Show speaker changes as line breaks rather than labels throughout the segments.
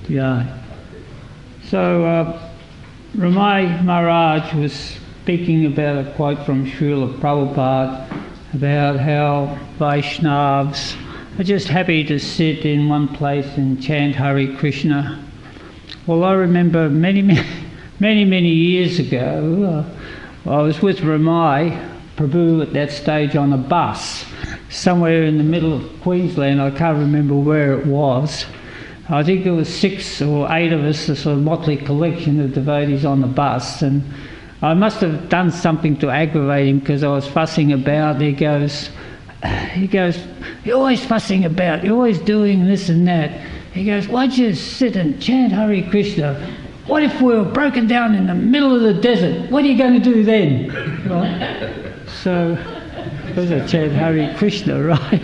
Yeah. So Ramai Maharaj was speaking about a quote from Srila Prabhupada about how Vaishnavas are just happy to sit in one place and chant Hare Krishna. Well, I remember many years ago, I was with Ramai Prabhu at that stage on a bus somewhere in the middle of Queensland. I can't remember where it was. I think there was 6 or 8 of us, a sort of motley collection of devotees on the bus, and I must have done something to aggravate him because I was fussing about. He goes, "You're always fussing about, you're always doing this and that." He goes, "Why don't you sit and chant Hare Krishna? What if we were broken down in the middle of the desert? What are you going to do then?" Right? So, because I chant Hare Krishna, right?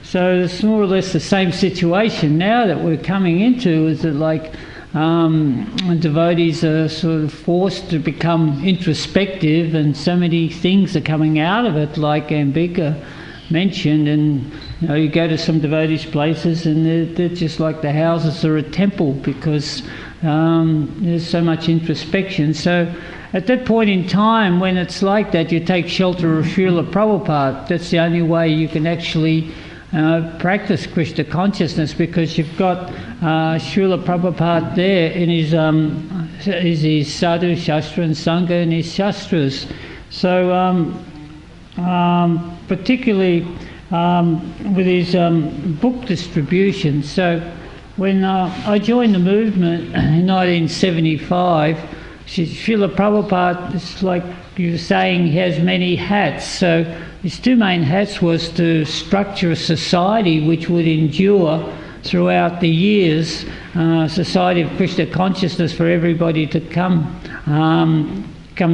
So it's more or less the same situation now that we're coming into, is that like devotees are sort of forced to become introspective, and so many things are coming out of it, like Ambika mentioned. And you go to some devotees' places and they're just like the houses are a temple, because there's so much introspection. So at that point in time when it's like that, you take shelter of Srila Prabhupada. That's the only way you can actually practice Krishna consciousness, because you've got Srila Prabhupada there in his sadhu shastra and sangha and his shastras. So particularly with his book distribution. So when I joined the movement in 1975, Srila Prabhupada, it's like you were saying, he has many hats. So his 2 main hats was to structure a society which would endure throughout the years, society of Krishna consciousness for everybody to come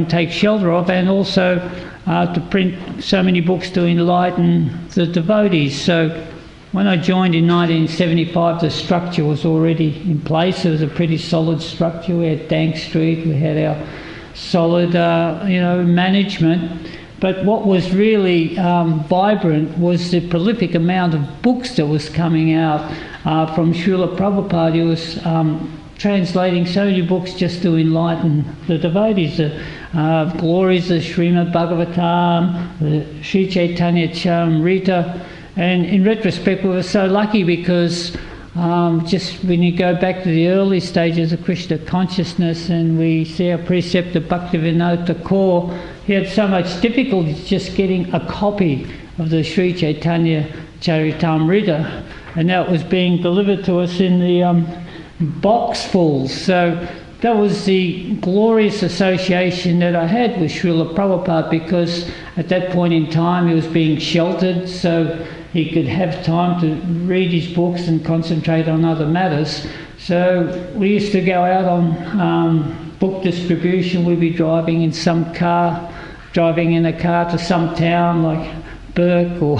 take shelter of, and also to print so many books to enlighten the devotees. So when I joined in 1975, the structure was already in place. It was a pretty solid structure. We had Dank Street, we had our solid management. But what was really vibrant was the prolific amount of books that was coming out from Srila Prabhupada. He was translating so many books just to enlighten the devotees. The glories of Srimad Bhagavatam, the Sri Chaitanya Charitamrita. And in retrospect, we were so lucky because just when you go back to the early stages of Krishna consciousness, and we see our preceptor Bhaktivinoda Thakur, he had so much difficulty just getting a copy of the Sri Chaitanya Charitamrita, and that was being delivered to us in the boxfuls. So that was the glorious association that I had with Srila Prabhupada, because at that point in time he was being sheltered, so he could have time to read his books and concentrate on other matters. So we used to go out on book distribution. We'd be driving in a car to some town like Burke or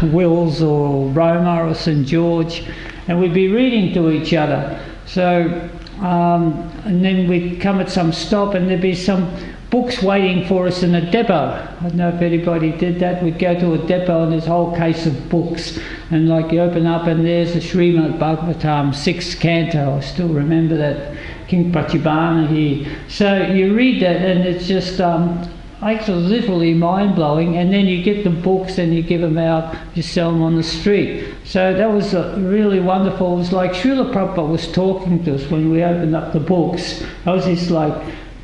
Wills or Roma or St George, and we'd be reading to each other. So and then we'd come at some stop and there'd be some books waiting for us in a depot. I don't know if anybody did that. We'd go to a depot and there's a whole case of books, and like you open up and there's the Srimad Bhagavatam 6th canto. I still remember that, King Prachibana here. So you read that and it's just actually literally mind-blowing, and then you get the books and you give them out, you sell them on the street. So that was really wonderful. It was like Srila Prabhupada was talking to us when we opened up the books. That was this like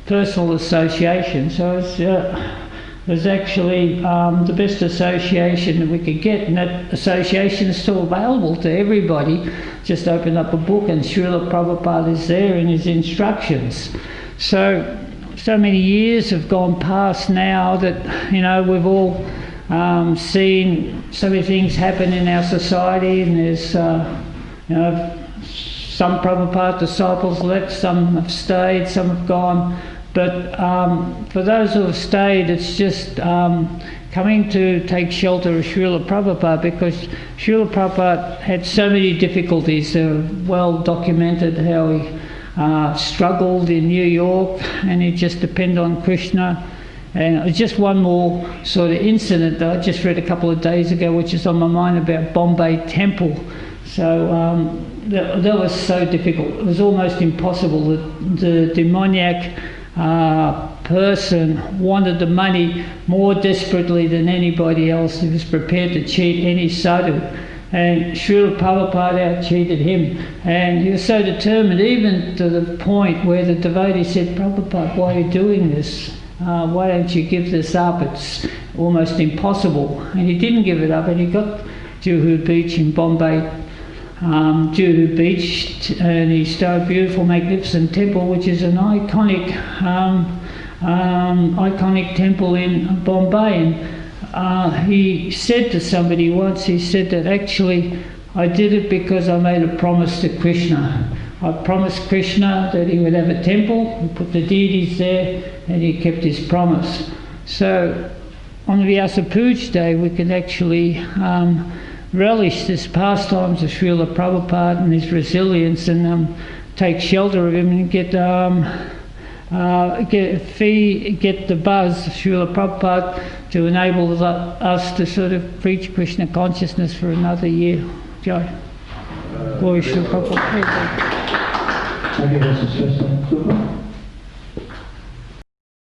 personal association. So it was actually the best association that we could get, and that association is still available to everybody. Just open up a book and Srila Prabhupada is there in his instructions. So many years have gone past now that, we've all seen so many things happen in our society, and there's, some Prabhupada disciples left, some have stayed, some have gone. But for those who have stayed, it's just coming to take shelter of Srila Prabhupada, because Srila Prabhupada had so many difficulties. They're well documented how he struggled in New York, and he just depended on Krishna. And just one more sort of incident that I just read a couple of days ago, which is on my mind, about Bombay Temple. So that was so difficult. It was almost impossible. The demoniac person wanted the money more desperately than anybody else. He was prepared to cheat any sadhu. And Srila Prabhupada out-cheated him. And he was so determined, even to the point where the devotee said, Prabhupada, why are you doing this? Why don't you give this up? It's almost impossible. And he didn't give it up, and he got Juhu Beach in Bombay, Juhu Beach, and he started a beautiful, magnificent temple, which is an iconic temple in Bombay. And he said to somebody once, he said that actually I did it because I made a promise to Krishna. I promised Krishna that he would have a temple, he put the deities there, and he kept his promise. So on the Vyasa-puja day we can actually relish this pastimes of Srila Prabhupada and his resilience, and take shelter of him and get the buzz of Srila Prabhupada to enable us to sort of preach Krishna consciousness for another year. Jai. Glory Srila Prabhupada.
Thank you, Vasu Srestha.